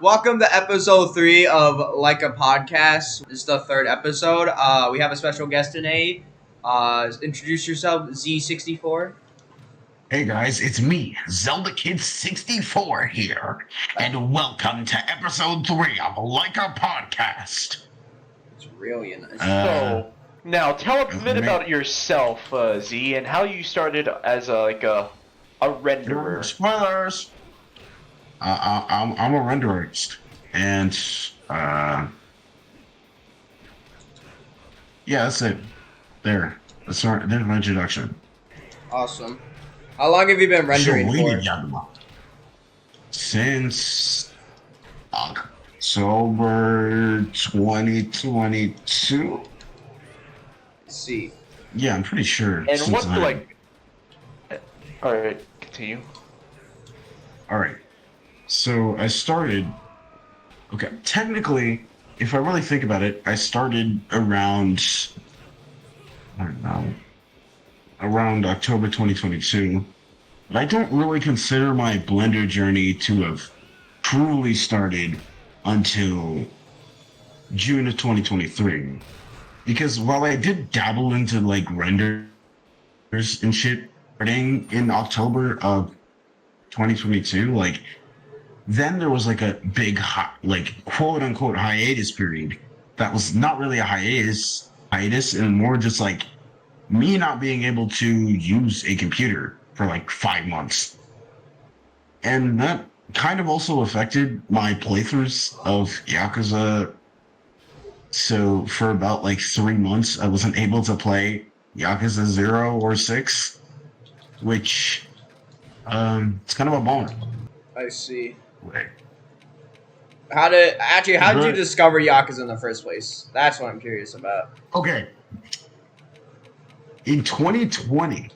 Welcome to episode 3 of Like a Podcast. This is the third episode. We have a special guest today. Introduce yourself, Z64. Hey guys, it's me, Zelda Kid 64 here, and welcome to episode 3 of Like a Podcast. It's really nice. So now tell a bit okay. about yourself, Z, and how you started as a renderer. Spoilers! I'm a renderist, and yeah, that's it. There's my introduction. Awesome. How long have you been rendering for? Yagamo. Since October 2022. Let's see. Yeah, I'm pretty sure. And what's Alright, continue. Alright. So I started. Okay, technically, if I really think about it, I started around. I don't know. Around October 2022. But I don't really consider my Blender journey to have truly started until June of 2023. Because while I did dabble into like renders and shit starting in October of 2022, like then there was like a big like quote unquote hiatus period that was not really a hiatus and more just like me not being able to use a computer for like 5 months. And that kind of also affected my playthroughs of Yakuza. So for about like 3 months, I wasn't able to play Yakuza 0 or 6, which it's kind of a bummer. I see. Wait. How did you discover Yakuza in the first place? That's what I'm curious about. Okay. In 2020,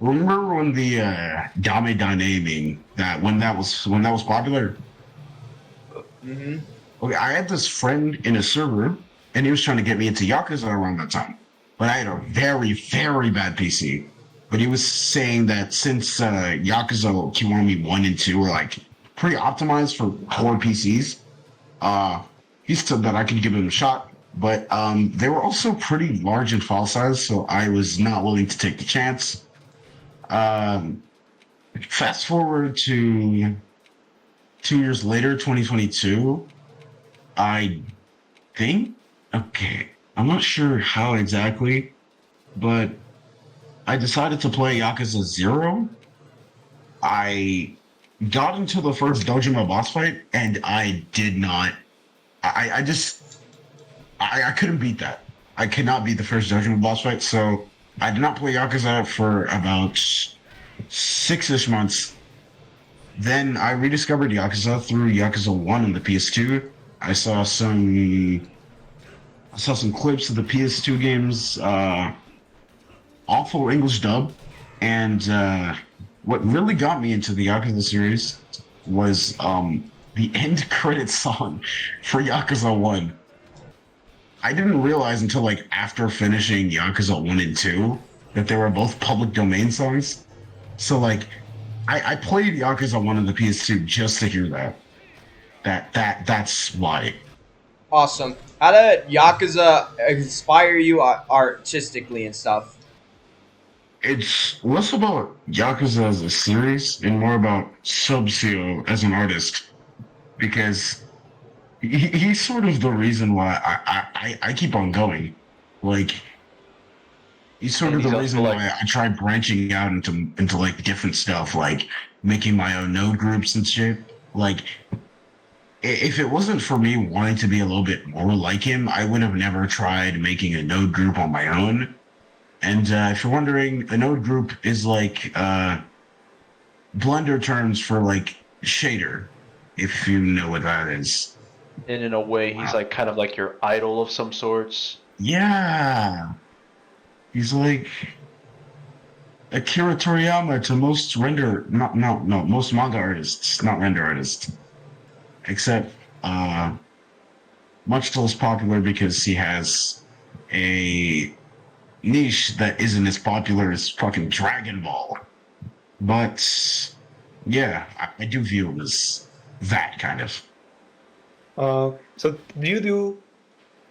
remember when the Dame Dynaming when that was popular? Mm-hmm. Okay, I had this friend in a server, and he was trying to get me into Yakuza around that time. But I had a very, very bad PC. But he was saying that since Yakuza Kiwami 1 and 2 were like pretty optimized for core PCs, he said that I could give him a shot. But they were also pretty large in file size, so I was not willing to take the chance. Fast forward to 2 years later, 2022, I think, okay, I'm not sure how exactly, but I decided to play Yakuza 0. I got into the first Dojima boss fight, and I did not, I couldn't beat that. I could not beat the first Dojima boss fight, so I did not play Yakuza for about 6-ish months. Then I rediscovered Yakuza through Yakuza 1 on the PS2. I saw some clips of the PS2 games, awful English dub, and what really got me into the Yakuza series was the end credits song for Yakuza 1. I didn't realize until like after finishing Yakuza 1 and 2 that they were both public domain songs. So like I played Yakuza 1 on the PS2 just to hear that. That's why. Awesome. How did Yakuza inspire you artistically and stuff? It's less about Yakuza as a series and more about Sub-Zero as an artist. Because he's sort of the reason why I keep on going. Like, he's sort of the reason why I try branching out into like different stuff, like making my own node groups and shit. Like, if it wasn't for me wanting to be a little bit more like him, I would have never tried making a node group on my own. And if you're wondering, a node group is like Blender terms for like shader, if you know what that is. And in a way, he's like kind of like your idol of some sorts. Yeah. He's like Akira Toriyama to most most manga artists, not render artists. Except much less popular because he has a niche that isn't as popular as fucking Dragon Ball. But yeah, I do view him as that kind of. So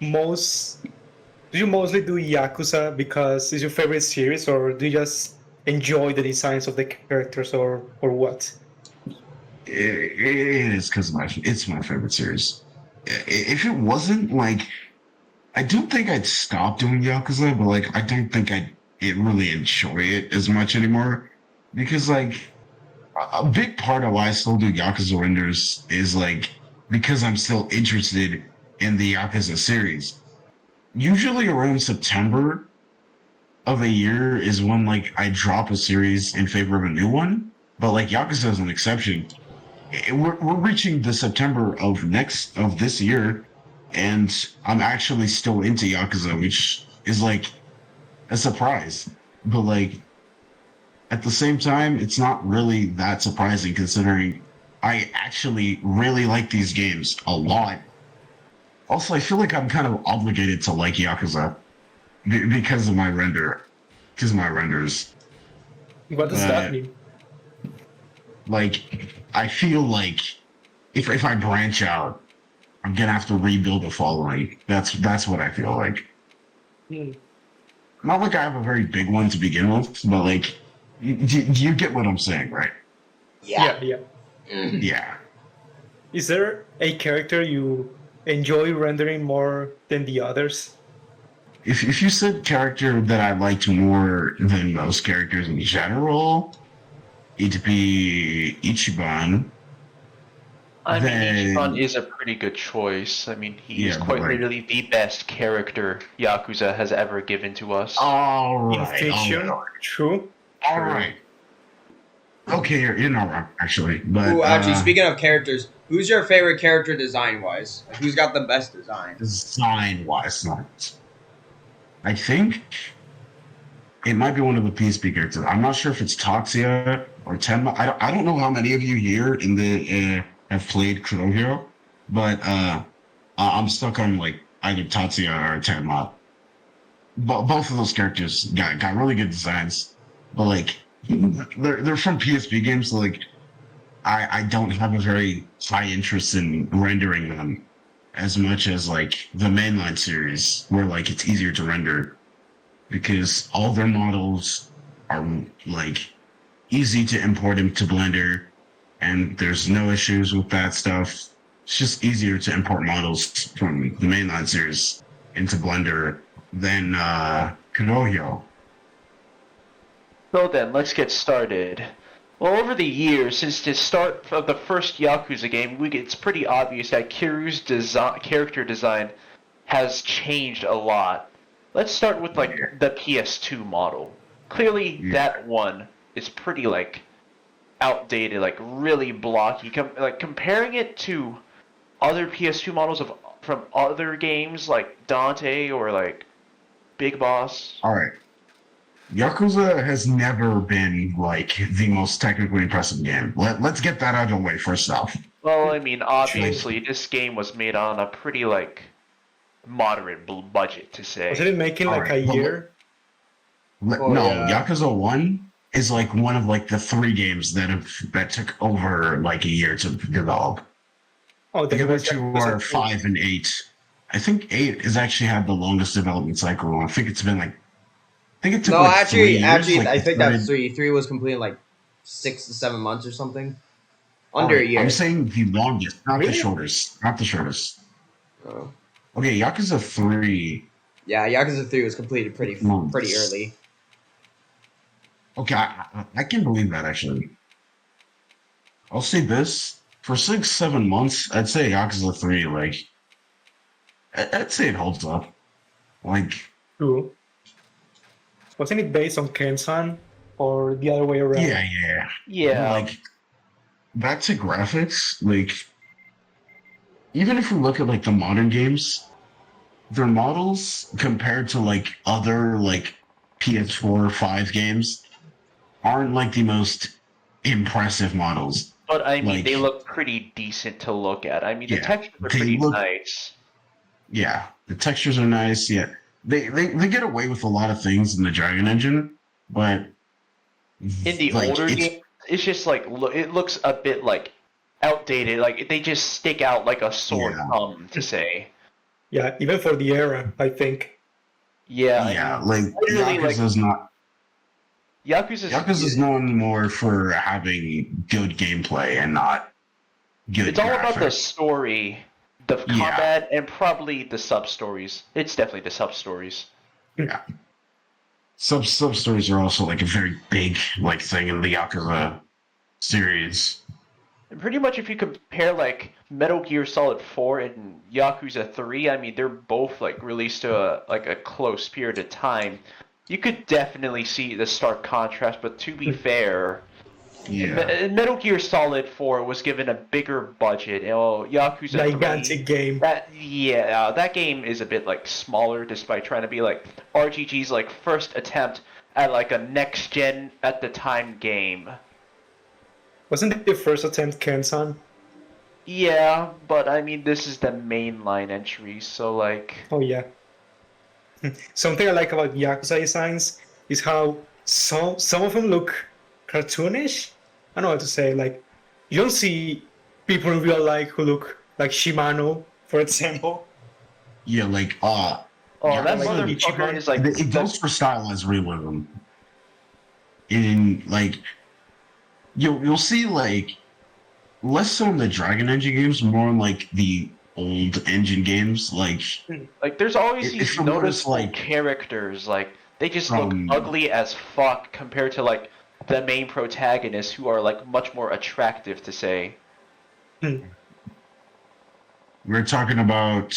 most do you mostly do Yakuza because it's your favorite series, or do you just enjoy the designs of the characters, or what? It is because it's my favorite series. If it wasn't like, I don't think I'd stop doing Yakuza, but like I don't think I'd really enjoy it as much anymore because like a big part of why I still do Yakuza renders is like because I'm still interested in the Yakuza series. Usually around September of a year is when like I drop a series in favor of a new one, but like Yakuza is an exception. We're reaching the September of this year, and I'm actually still into Yakuza, which is like a surprise. But like at the same time, it's not really that surprising considering I actually really like these games a lot. Also, I feel like I'm kind of obligated to like Yakuza because of my because of my renders. What does that But mean? like, I feel like if I branch out, I'm gonna have to rebuild a following. That's what I feel like. Hmm. Not like I have a very big one to begin with, but like, you get what I'm saying, right? Yeah. Yeah. Yeah. Is there a character you enjoy rendering more than the others? If you said character that I liked more than most characters in general, it'd be Ichiban. I mean, Ichiban Then is a pretty good choice. I mean, he is yeah, but quite like, literally the best character Yakuza has ever given to us. In fiction, true. all right. Okay, you're not wrong actually, Ooh, but actually, speaking of characters, who's your favorite character design wise? Like, who's got the best design? design wise, not. I think it might be one of the PSP characters. I'm not sure if it's Toxia or Tenma. I don't know how many of you here in the have played Kurohyo, but I'm stuck on like either Tatsuya or Tenma. But both of those characters got really good designs, but like they're from PSP games, so like I don't have a very high interest in rendering them as much as like the mainline series, where like it's easier to render because all their models are like easy to import into Blender, and there's no issues with that stuff. It's just easier to import models from the mainline series into Blender than Kunohyo. So then, let's get started. Well, over the years, since the start of the first Yakuza game, it's pretty obvious that Kiryu's character design has changed a lot. Let's start with like the PS2 model. Clearly, Yeah. that one is pretty like outdated, like really blocky. Like comparing it to other PS2 models of from other games like Dante or like Big Boss. All right. Yakuza has never been like the most technically impressive game. Let's get that out of the way first off. Well, I mean, obviously, this game was made on a pretty like moderate budget to Was say. it making All like right, a but year? Oh, no, yeah. Yakuza 1 is like one of like the three games that took over like a year to develop. Oh, then The it other was two Yakuza are 3. 5 and 8. I think 8 has actually had the longest development cycle. I think it's been like, I think it took No, like 3 years. actually, Like I it think that's started. three. Three was completed in like 6 to 7 months or something. All Under a right, I'm year. saying the longest, not the Really? shortest, not the shortest. Oh. Okay, Yakuza 3 Yeah, Yakuza 3 was completed pretty months. early. Okay, I can believe that actually. I'll say this for 6, 7 months. I'd say Yakuza 3, like, I'd say it holds up. Like, True. Wasn't it based on Kensan or the other way around? yeah. But Yeah, like, back to graphics, like, even if we look at like the modern games, their models compared to like other like PS4 or 5 games aren't like the most impressive models. but I mean, Like, they look pretty decent to look at. I mean, the yeah, textures are they pretty look, nice. yeah, the textures are nice. Yeah, they get away with a lot of things in the Dragon Engine, but In the like older it's games, it's just like it looks a bit like outdated. Like they just stick out like a sore Yeah. thumb to say. Yeah, even for the era, I think. Yeah, I Yeah, mean, like literally, like Yakuza's. Yakuza's known more for having good gameplay and not good It's all about the graphics. story, the Yeah. combat, and probably the sub stories. It's definitely the sub stories. Yeah. Sub stories are also like a very big like thing in the Yakuza series. And pretty much, if you compare like Metal Gear Solid 4 and Yakuza 3, I mean they're both like released to a close period of time. You could definitely see the stark contrast. But to be fair, Yeah. Metal Gear Solid 4 was given a bigger budget. Yakuza 3, Gigantic game. that game is a bit like smaller, despite trying to be like RGG's like first attempt at like a next gen at the time game. Wasn't your first attempt Kensan? Yeah, but I mean this is the mainline entry, so like Oh yeah. Something I like about Yakuza designs is how some of them look cartoonish. I don't know how to say. Like, you don't see people in real life who look like Shimano, for example. Yeah, like oh yeah, that like motherfucker Ichiban. is like it goes for stylized realism. In like you'll see like less so in the Dragon Engine games, more in like the old engine games. like there's always If these you notice, noticeable like, characters like they just look from ugly as fuck compared to like the main protagonists who are like much more attractive to say. we're talking about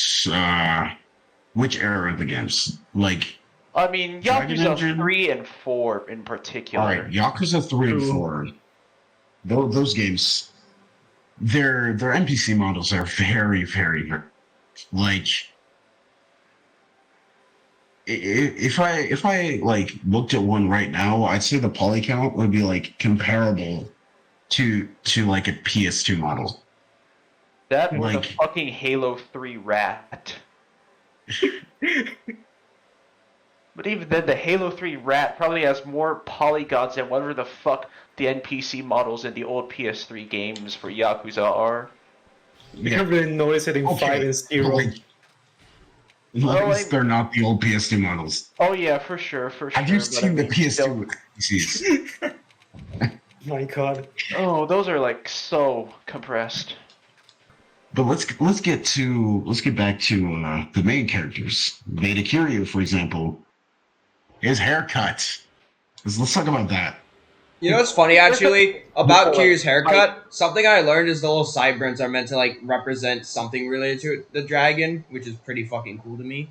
which era of the games? Like I mean Dragon Yakuza Engine? 3 and 4 in all particular. right, Yakuza 3 and True. 4. Those games, their NPC models are very, very like if I like looked at one right now, I'd say the poly count would be like comparable to like a PS2 model. That or the Like fucking Halo 3 rat. But even then, the Halo 3 rat probably has more polygons than whatever the fuck the NPC models in the old PS3 games for Yakuza are. You can really notice it in 5 and but 0. like at least they're not the old PS2 models. Oh yeah, for sure. Have you seen the PS2 PCs? My god. Oh, those are like so compressed. But let's get back to the main characters. Veda Kiryu, for example, his haircut. Let's talk about that. You know what's funny actually about Kiryu's haircut? Something I learned is the little sideburns are meant to like represent something related to the dragon, which is pretty fucking cool to me.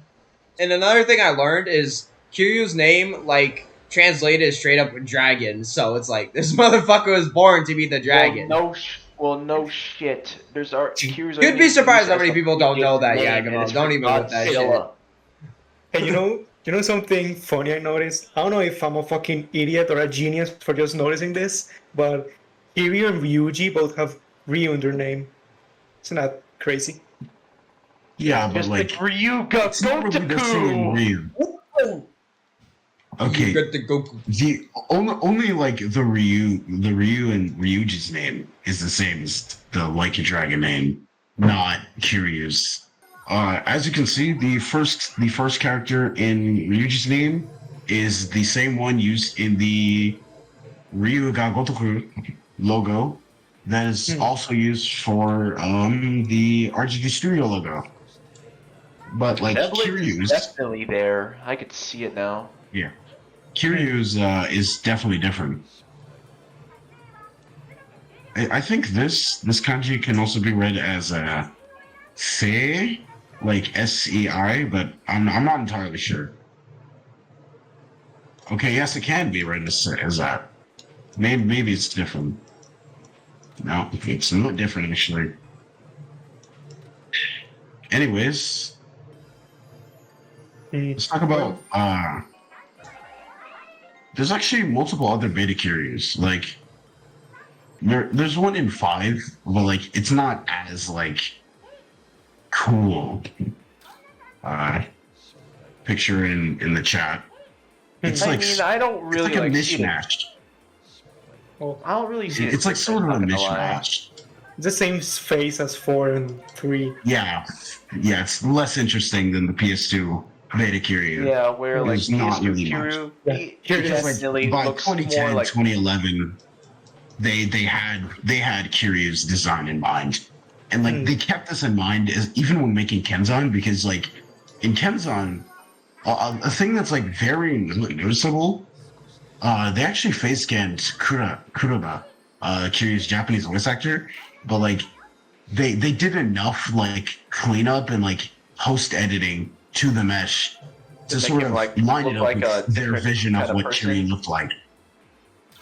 And another thing I learned is Kiryu's name like translated is straight up dragon, so it's like this motherfucker was born to be the dragon. No shit. There's our. You'd be surprised how many people don't know that, Yagamo. Don't even with that shit. Hey, you know something funny I noticed? I don't know if I'm a fucking idiot or a genius for just noticing this, but Kiryu and Ryuji both have Ryu in their name. Isn't that crazy? Yeah, but Just like Ryuga it's not really the same Ryu. Okay, You get the Goku. the only like the Ryu and Ryuji's name is the same as the Like a Dragon name, not Kiryu's. As you can see, the first character in Ryuji's name is the same one used in the Ryu ga Gotoku logo that is also used for the RGB Studio logo. But like Kiryu's, definitely there. I could see it now. yeah, Kiryu's is definitely different. I think this kanji can also be read as a sei, like SEI, but I'm not entirely sure. Okay, yes, it can be read as that. Maybe it's different. No, it's not different actually. Anyways, let's talk about there's actually multiple other beta Kiryus. Like there's one in 5, but like it's not as like cool. Picture in the chat. It's I mean, I don't really it's like a see it. mishmash. Oh, I don't really see it. It's like sort of a I'm not gonna lie. mishmash. the same face as 4 and 3. Yeah, it's less interesting than the PS2 Beta Kiryu. Yeah, where like There's not PS2 really much. Kiryu, Yeah, he here Because is- definitely by looks 2010, more like 2011, they had Kiryu's design in mind, and like they kept this in mind as even when making Kenzan, because like in Kenzan, a thing that's like very noticeable, they actually face scanned Kuroda, Kiryu's Japanese voice actor, but like they did enough like cleanup and like post editing to the mesh to make sort him, of like, line look it up like with a their different vision of kind of what person. Kiryu looked like.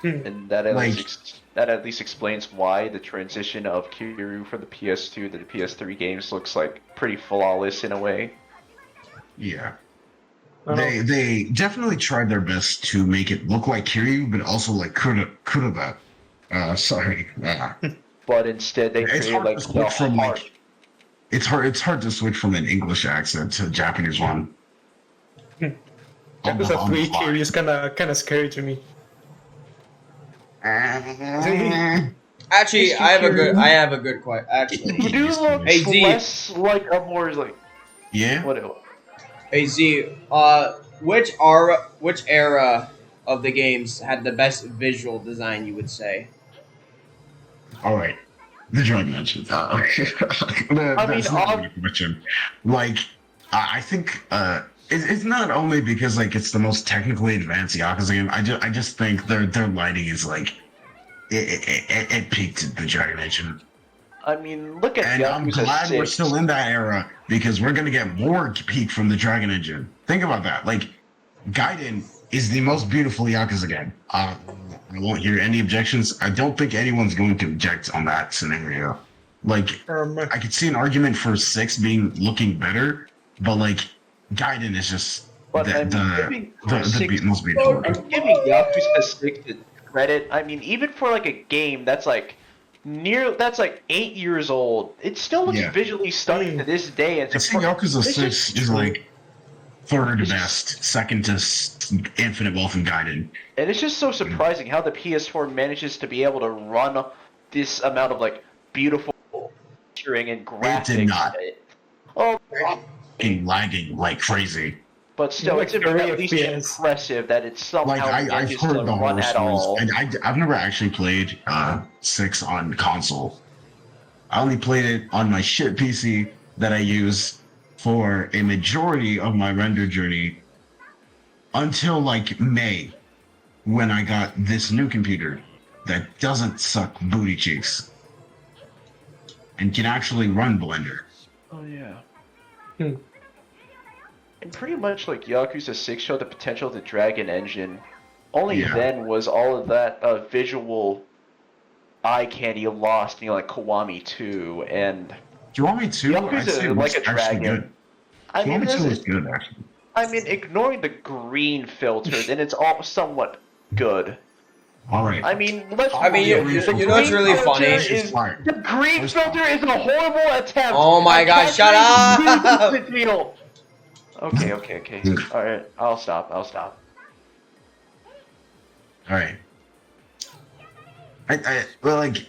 and that at Like- least that at least explains why the transition of Kiryu from the PS2 to the PS3 games looks like pretty flawless in a way. Yeah. I don't know. They definitely tried their best to make it look like Kiryu, but also like Kuroda. Sorry. But instead they It's created hard like to the switch from heart. like it's hard to switch from an English accent to a Japanese one. Yakuza On the 3 fly. Kiryu is kind of scary to me. Actually, Mr. I have Kiryu. a good question. Actually, You do look Hey, Z. less like a more like Yeah. what hey Z, which era of the games had the best visual design? You would say. All right. The Dragon Engine. That's not a question. Like, I think it's not only because like it's the most technically advanced Yakuza game. I just think their lighting is like it peaked at the Dragon Engine. I mean, look at And I'm Yakuza glad 6. we're still in that era because we're gonna get more peak from the Dragon Engine. Think about that. Like, Gaiden is the most beautiful Yakuza game. I won't hear any objections. I don't think anyone's going to object on that scenario. Like, I could see an argument for 6 looking better, but like, Gaiden is just But the, I'm giving the most beautiful. I'm giving Yakuza 6 the credit. I mean, even for like a game that's like 8 years old, it still looks Yeah. visually stunning to this day. And I think Yakuza it's 6 just is true. like third best, second to Infinite Wealth and Gaiden. And it's just so surprising how the PS4 manages to be able to run this amount of like beautiful texturing and graphics. did not. Oh, Fucking lagging like crazy. but still, Like it's 30 at least FPS. impressive that it somehow Like I've manages to heard the run horror at stories, all. and I've never actually played 6 on console. I only played it on my shit PC that I use for a majority of my render journey until like May, when I got this new computer that doesn't suck booty cheeks and can actually run Blender. Oh yeah. Hmm. And pretty much like Yakuza 6 showed the potential of the Dragon Engine. Only Yeah. then was all of that visual eye candy lost in like Kiwami 2 and Do you want me to? Yakuza I'd say is like it's a actually dragon. good. I mean, Kiwami 2 there's- is good, actually. I mean, ignoring the green filter, then it's all somewhat good. All right. I mean, let's. I mean, you know what's really green funny? filter is- Fire. The green First filter is a horrible attempt. Oh my at God, shut capturing up! the needle. Okay. All right, I'll stop. All right. Well, like,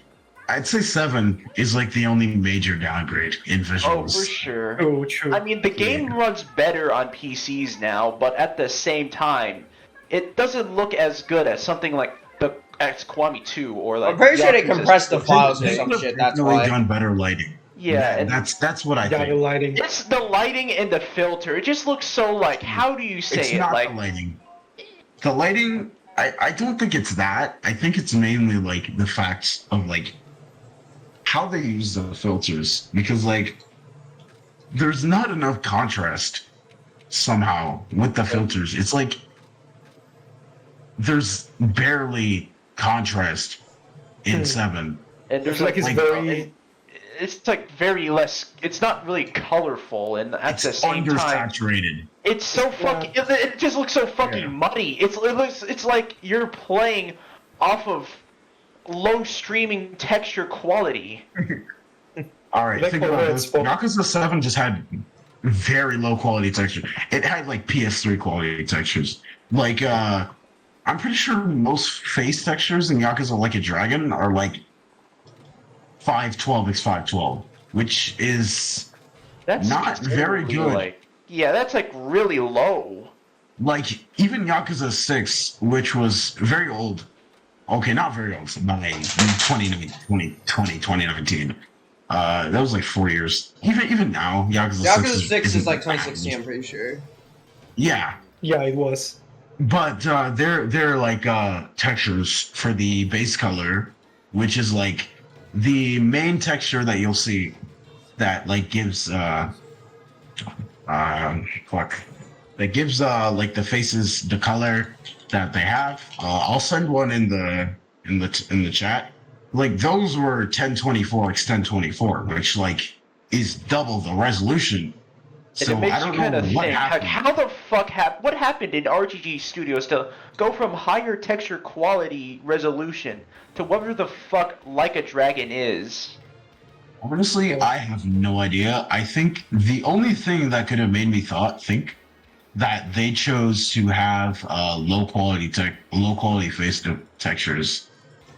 I'd say 7 is like the only major downgrade in Oh, visuals. for sure. Oh, true. I mean, the game runs better on PCs now, but at the same time, it doesn't look as good as something like the Kiwami 2 or like. I'm pretty sure they Yakuza compressed the 6. files or They some could've shit. That's definitely why. done better lighting. Yeah, and That's what I Yeah, the think. lighting. it's the lighting and the filter. It just looks so like. How do you say It's it? not Like, the lighting. The lighting, I don't think it's that. I think it's mainly like the facts of like how they use the filters, because like there's not enough contrast somehow with the filters. It's like there's barely contrast in 7. and I there's feel like it's like- very. it's like very less. It's not really colorful, and at the It's same time, undersaturated. it's so fucking. It just looks so fucking Yeah. muddy. It's like you're playing off of low streaming texture quality. All right, Like think for about red this. spot. Yakuza 7 just had very low quality texture. It had like PS3 quality textures. Like, I'm pretty sure most face textures in Yakuza Like a Dragon are like 512x512, which is That's not very considerably, good. Like, yeah, that's like really low. Like, even Yakuza 6, which was very old. Okay, not very old, by 2019. That was like 4 years. Even now, Yakuza 6 Yakuza 6 is isn't like bad. 2016, I'm pretty sure. Yeah, Yeah, it was. but they're like textures for the base color, which is like the main texture that you'll see that like gives fuck that gives like the faces the color that they have. I'll send one in the chat. Like those were 1024 x 1024, which like is double the resolution. And So it makes I don't you kind know of what think, like, happened. how the fuck what happened in RGG Studios to go from higher texture quality resolution to whatever the fuck Like a Dragon is? Honestly, I have no idea. I think the only thing that could have made me think that they chose to have low quality face textures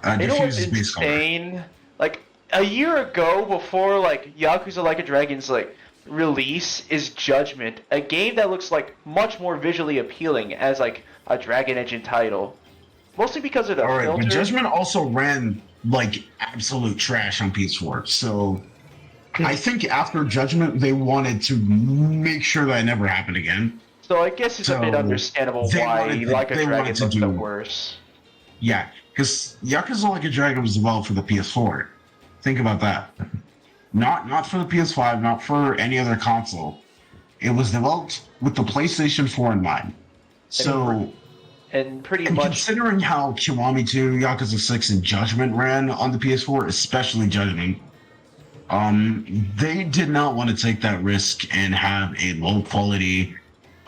You know what's diffuses base color. insane? Like, a year ago, before, like, Yakuza Like a Dragon's, like, release is Judgment, a game that looks, like, much more visually appealing as, like, a Dragon Engine title. Mostly because of the All right, filter. but Judgment also ran like absolute trash on PS4. So I think after Judgment, they wanted to make sure that it never happened again. So I guess it's a bit So, understandable they why wanted to- Like a they Dragon wanted to looks the do- worse. Yeah, because Yakuza Like a Dragon was developed for the PS4. Think about that. Not for the PS5, not for any other console. It was developed with the PlayStation 4 in mind. So, And pretty and much, considering how Kiwami 2, Yakuza 6, and Judgment ran on the PS4, especially Judgment, they did not want to take that risk and have a low quality,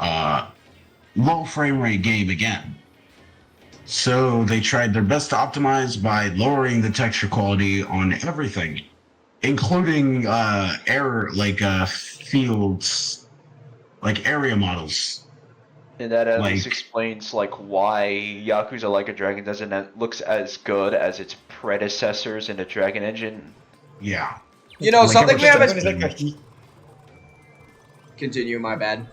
low frame rate game again. So they tried their best to optimize by lowering the texture quality on everything, including fields, like area models. and that at least like- explains like why Yakuza Like a Dragon doesn't looks as good as its predecessors in the Dragon Engine. Yeah. You know, Like something we every- haven't... It's like a heat. Continue, my bad.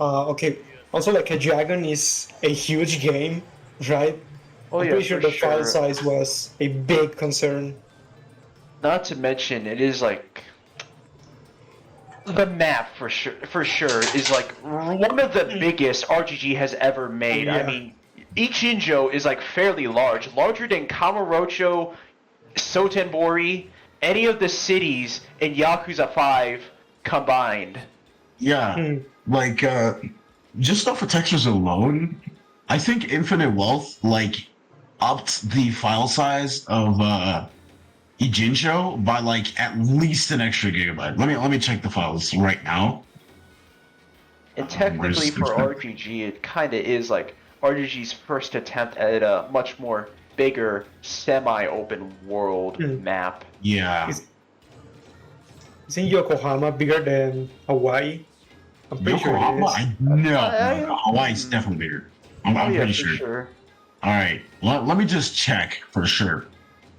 Okay. Also, like a dragon is a huge game, right? Oh I'm yeah, pretty sure for the file sure. size was a big concern. Not to mention, it is like the map for sure is like one of the biggest RGG has ever made. I Yeah. mean, Ichinjo is like fairly large, larger than Kamurocho, Sotenbori, any of the cities in Yakuza 5 combined. Yeah. Hmm. Like, just off of textures alone, I think Infinite Wealth, like, upped the file size of, Ijincho by, like, at least an extra gigabyte. Let me check the files right now. And technically for RGG, it kind of is like RGG's first attempt at a much more bigger semi-open world Hmm. map. Yeah. Isn't Yokohama bigger than Hawaii? I'm pretty Yokohama? sure it is. No. Hawaii's definitely bigger. I'm Oh, yeah, pretty for sure. sure. All right, let me just check for sure.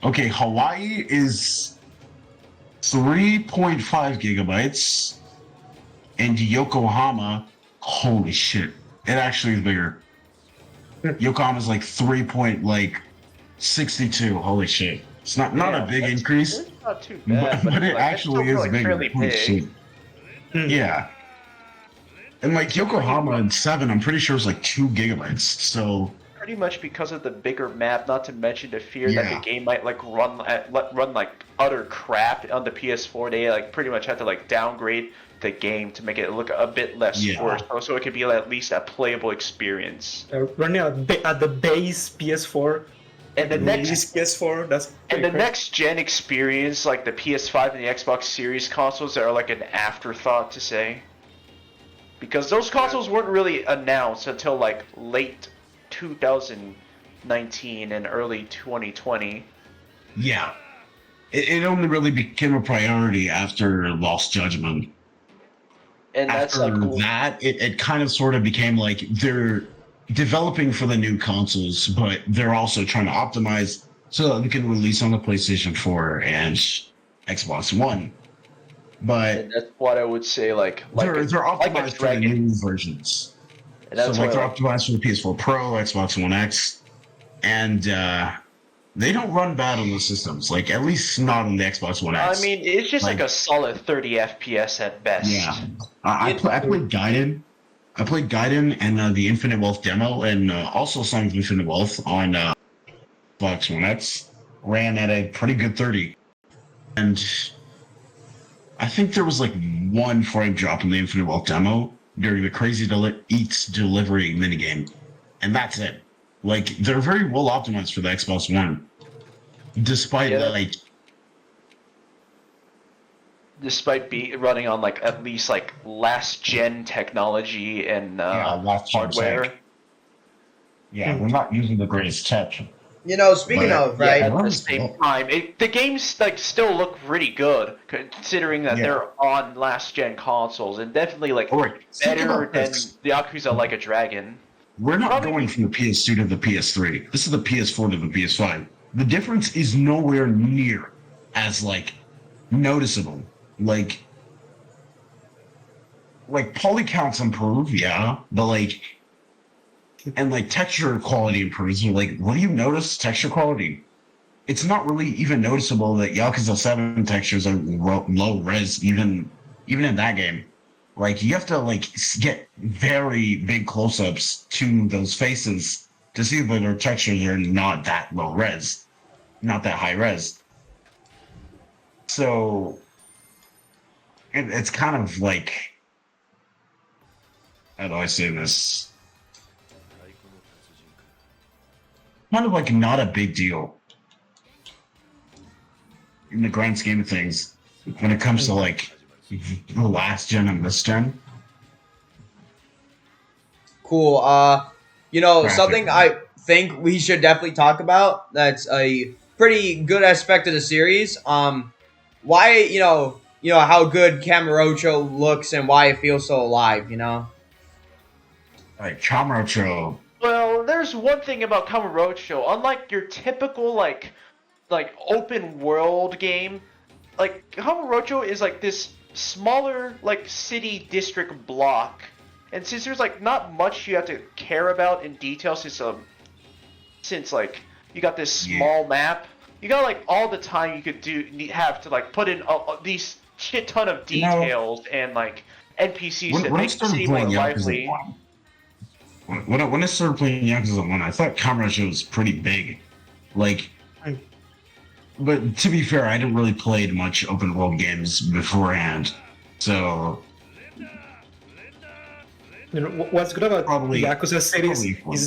Okay, Hawaii is 3.5 gigabytes, and Yokohama, holy shit, it actually is bigger. Yokohama's like 3.62. Holy shit, it's not Yeah, a big that's- increase, It's not too bad, but it's it like, actually it's is still, like, bigger. fairly Holy big. shit. Hmm. Yeah. And like Yokohama and 7, I'm pretty sure it's like 2 gigabytes. So Pretty much because of the bigger map, not to mention the fear that Yeah. the game might like run like utter crap on the PS4. They like pretty much had to like downgrade the game to make it look a bit less Yeah. worse, so it could be at least a playable experience. Running at the base PS4, And the next release PS4, that's and pretty the crazy. next gen experience, like the PS5 and the Xbox Series consoles, are like an afterthought to say. Because those consoles weren't really announced until like late 2019 and early 2020. yeah, it only really became a priority after Lost Judgment. And that's After like that, it kind of sort of became like they're developing for the new consoles, but they're also trying to optimize so that it can release on the PlayStation 4 and Xbox One. But And that's what I would say, they're like a optimized for the dragon. new versions. And So that's like why they're optimized for the PS4 Pro, Xbox One X, and they don't run bad on those systems. Like at least not on the Xbox One I X. mean, it's just like Like a solid 30 FPS at best. yeah, I played Gaiden. I played Gaiden and the Infinite Wealth demo, and also Song of Infinite Wealth on Xbox One X. Ran at a pretty good 30, and I think there was like one frame drop in the Infinite Wealth demo during the Crazy Eats delivery minigame, and that's it. Like they're very well optimized for the Xbox One, despite Yeah, like despite running on like at least like last gen technology and last gen hardware. tech. Yeah, we're not using the greatest tech. You know, speaking But- of, Yeah, right? at the same time, the games like still look pretty good considering that Yeah. they're on last gen consoles and definitely like All right, think better about than this. the Yakuza Like a Dragon. We're not Probably- going from the PS2 to the PS3. This is the PS4 to the PS5. The difference is nowhere near as like noticeable. Like poly counts improve, yeah, but like and like texture quality improves. You're like, what do you notice? Texture quality. It's not really even noticeable that Yakuza 7 textures are low res, even in that game. Like you have to like get very big close-ups to those faces to see that their textures are not that low res, not that high res. So it's kind of like, how do I say this? Kind of like not a big deal in the grand scheme of things when it comes to like the last gen and this gen. Cool. You know, Graphic. something I think we should definitely talk about that's a pretty good aspect of the series. Why, you know how good Kamurocho looks and why it feels so alive, you know? Like Kamurocho, Well, there's one thing about Kamurocho. Unlike your typical like open world game, like Kamurocho is like this smaller like city district block, and since there's like not much you have to care about in detail, since like you got this small map, you got like all the time you could have to like put in these shit ton of details and like NPCs that when I make the started city more playing lively. Yakuza 1, when I started playing Yakuza 1, I thought Kamurocho was pretty big. Like, but to be fair, I didn't really play much open world games beforehand, so You know what's good about Probably- the Yakuza series probably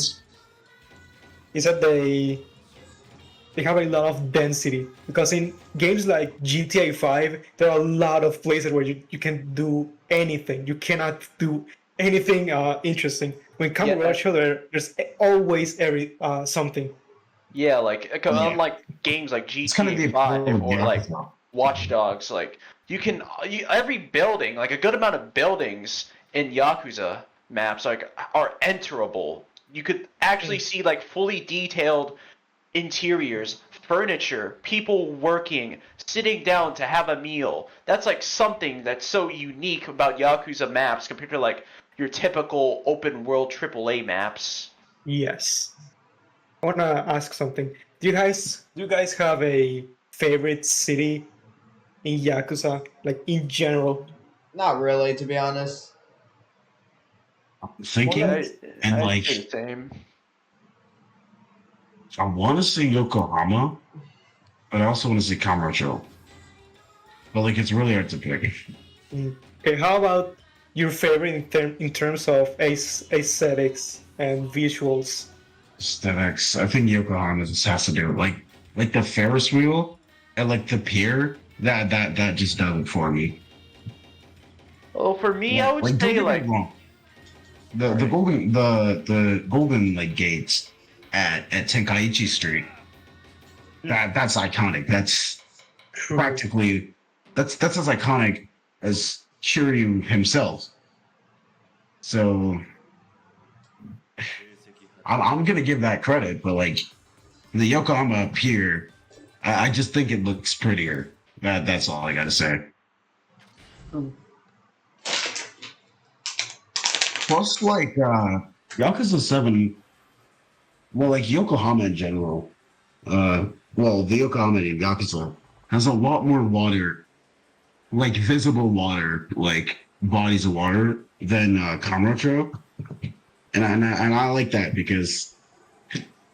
is that they have a lot of density, because in games like GTA 5 there are a lot of places where you can do anything. You cannot do anything interesting. When Kamurocho there's always something. Yeah, like unlike games like it's kind of the GTA 5 equivalent of or like Yakuza. Watch Dogs, like every building, like a good amount of buildings in Yakuza maps like are enterable. You could actually see like fully detailed interiors, furniture, people working, sitting down to have a meal. That's like something that's so unique about Yakuza maps compared to like your typical open world AAA maps. Yes. I wanna ask something. Do you guys have a favorite city in Yakuza, like in general? Not really, to be honest. Thinking and I'd like say the same. I want to say Yokohama, but I also want to say Kamurocho. But like it's really hard to pick. Okay, how about your favorite in terms of aesthetics and visuals? Aesthetics. I think Yokohama just has to do it. Like the Ferris wheel and like the pier. That just does it for me. Well, for me, Yeah, I would don't say get me like wrong. The golden like gates at Tenkaichi Street. That's iconic. That's practically that's as iconic as Shiryu himself. So I'm gonna give that credit, but like The Yokohama up here, I just think it looks prettier. That's all I gotta say. Plus, like, Yakuza 7, well, like Yokohama in general, well, the Yokohama in Yakuza has a lot more water, like visible water, like bodies of water than Kamurocho. And I like that because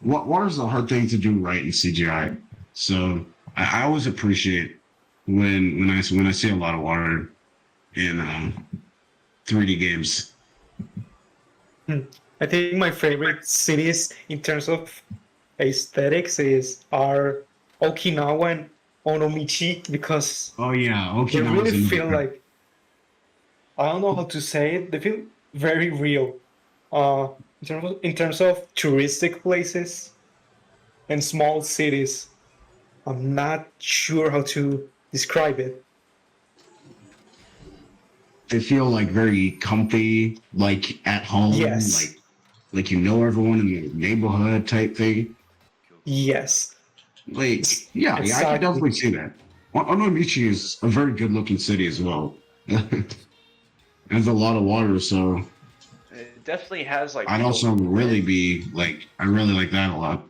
water's a hard thing to do right in CGI. So I always appreciate when I see a lot of water in 3D games. I think my favorite cities in terms of aesthetics are Okinawa and Onomichi because Oh yeah, they really Okinawa's feel like, I don't know how to say it. They feel very real. In terms of touristic places and small cities, I'm not sure how to describe it. they feel like very comfy, like at home, Yes, like you know everyone in the neighborhood type thing. yes, Like yeah, I can exactly. definitely see that. Onomichi is a very good looking city as well. There's a lot of water, so It definitely has like I'd the also really be like I really like that a lot.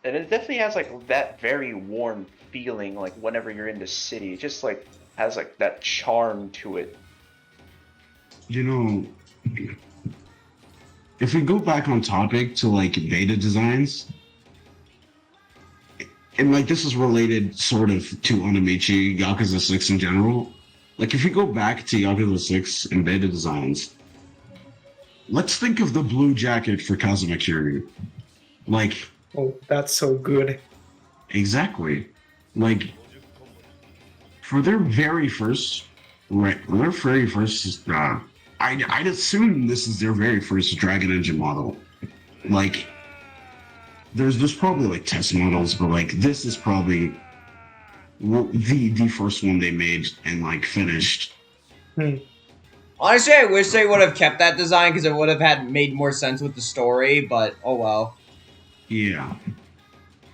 and it definitely has like that very warm feeling like whenever you're in the city. It just like has like that charm to it. You know, if we go back on topic to like beta designs, and like this is related sort of to Onomichi, Yakuza 6 in general. Like if you go back to Yakuza 6 and beta designs, let's think of the blue jacket for Kazuma Kiryu. Like Oh, that's so good. exactly. Like for their very first I'd assume this is their very first Dragon Engine model. Like there's probably like test models, but like this is probably the first one they made and like finished. Hmm. Honestly, I wish they would have kept that design because it would have had made more sense with the story. But oh well. Yeah.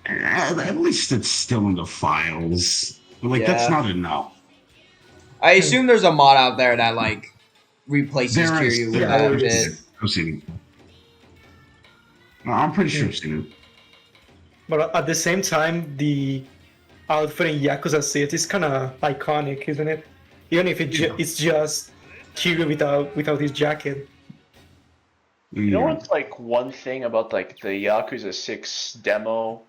At least it's still in the files. But like that's Yeah. not enough. I assume there's a mod out there that like replaces There is Kiryu with there, Yeah, that there I've bit. seen is. it. I've seen it. I'm pretty sure I've seen it. But at the same time, the outfit in Yakuza 6 is kind of iconic, isn't it? Even if Yeah. it's just Kiryu without his jacket. You know Yeah. what's like one thing about like the Yakuza 6 demo?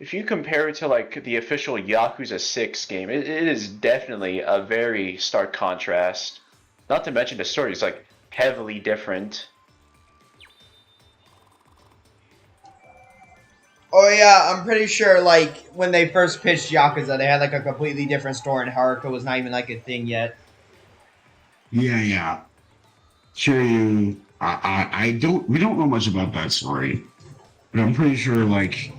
If you compare it to like the official Yakuza 6 game, it is definitely a very stark contrast. Not to mention the story is like heavily different. Oh yeah, I'm pretty sure like when they first pitched Yakuza, they had like a completely different story, and Haruka was not even like a thing yet. Yeah. Kiryu, I don't we don't know much about that story. But I'm pretty sure like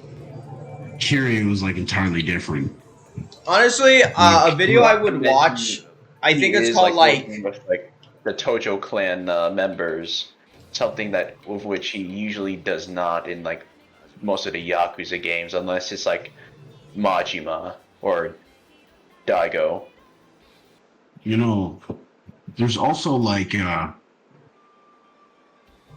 Kiryu was like entirely different. Honestly, a video I would Not to watch. mention I think he it's is, called working with like the Tojo clan members, something that of which he usually does not in like most of the Yakuza games, unless it's like Majima or Daigo. You know, there's also like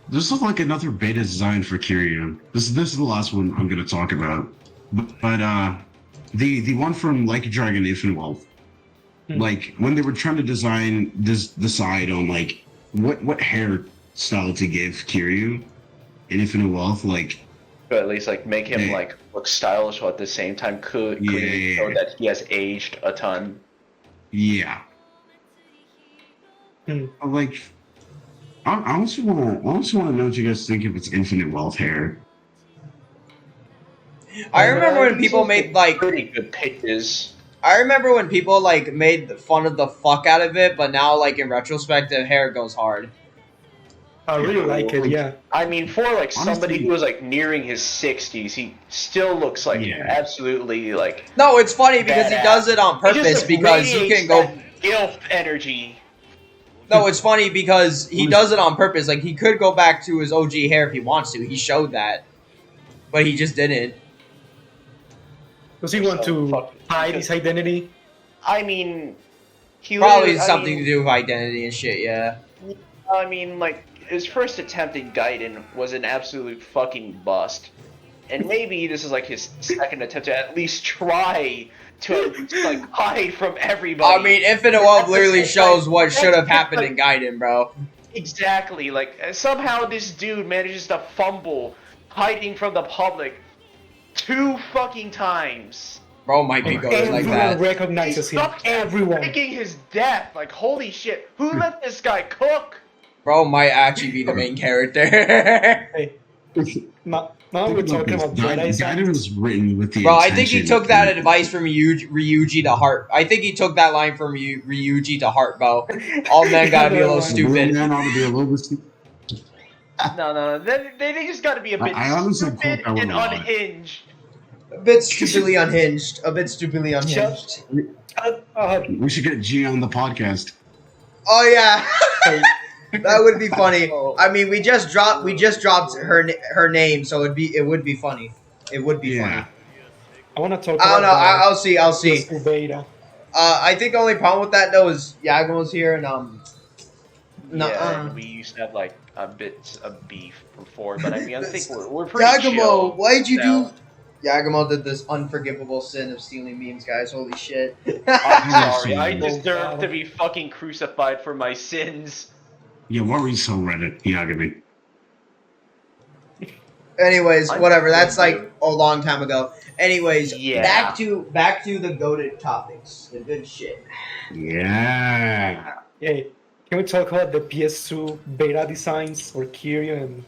this is like another beta design for Kiryu. This is the last one I'm gonna talk about. But the one from Like a Dragon Infinite Wealth. Like when they were trying to decide on like what hair style to give Kiryu in Infinite Wealth, like But at least like make him Yeah. like look stylish while at the same time clearly show Yeah. that he has aged a ton. yeah. Hmm. Like I also wanna know what you guys think of its Infinite Wealth hair. I remember when These people are made like pretty good pitches. I remember when people like made fun of the fuck out of it, but now like in retrospect, the hair goes hard. I really like it, Like, yeah. I mean, for like somebody Honestly- who was like nearing his 60s, he still looks like Yeah. absolutely like No, it's funny because he badass. does it on He purpose just, like, because he radiates can go. that guilt energy. No, it's funny because he does it on purpose. Like he could go back to his OG hair if he wants to. He showed that. but he just didn't. Does he want So to fucking- hide his identity? I mean, he Probably literally- I something mean, to do with identity and shit. Yeah. I mean, like, his first attempt in Gaiden was an absolute fucking bust. And maybe this is like his second attempt to at least try to at least, like, hide from everybody. I mean, Infinite Wealth literally shows what should have happened in Gaiden, bro. Exactly. Like, somehow this dude manages to fumble hiding from the public 2 fucking times. Bro might be going like Everyone that. recognizes him. Stuck Everyone. faking his death. Like, holy shit. Who let this guy cook? Bro might actually be the main character. Hey, now we're Think talking this. about Jedi Gaiden signs. was written with the Bro, I think he intention took that that- advice from Ryuji to heart. I think he took that line from Ryuji to heart, bro. All men gotta be a little The real stupid. man ought to be a little bit stupid. No. They just gotta be a bit I honestly stupid think I would and lie. unhinged. A bit stupidly unhinged. A bit stupidly unhinged. We should get G on the podcast. Oh yeah, Hey, that would be funny. I mean, we just dropped her name, so it would be funny. It would be Yeah. funny. I want to talk I don't know. about I'll see. the beta. I think the only problem with that though is Yagamo's here and no. Yeah, and we used to have like a bit of beef before, but I mean, I think we're pretty Yagamo, chill why'd you now. do? Yagamo did this unforgivable sin of stealing memes, guys. Holy shit. I'm sorry, I Oh, deserve to be fucking crucified for my sins. Yeah, what were you so Reddit? Yagami. Anyways, I'm whatever. That's with like you. a long time ago. Anyways, Yeah. back to the goated topics, the good shit. Yeah. Hey, can we talk about the PS2 beta designs or Kiryu and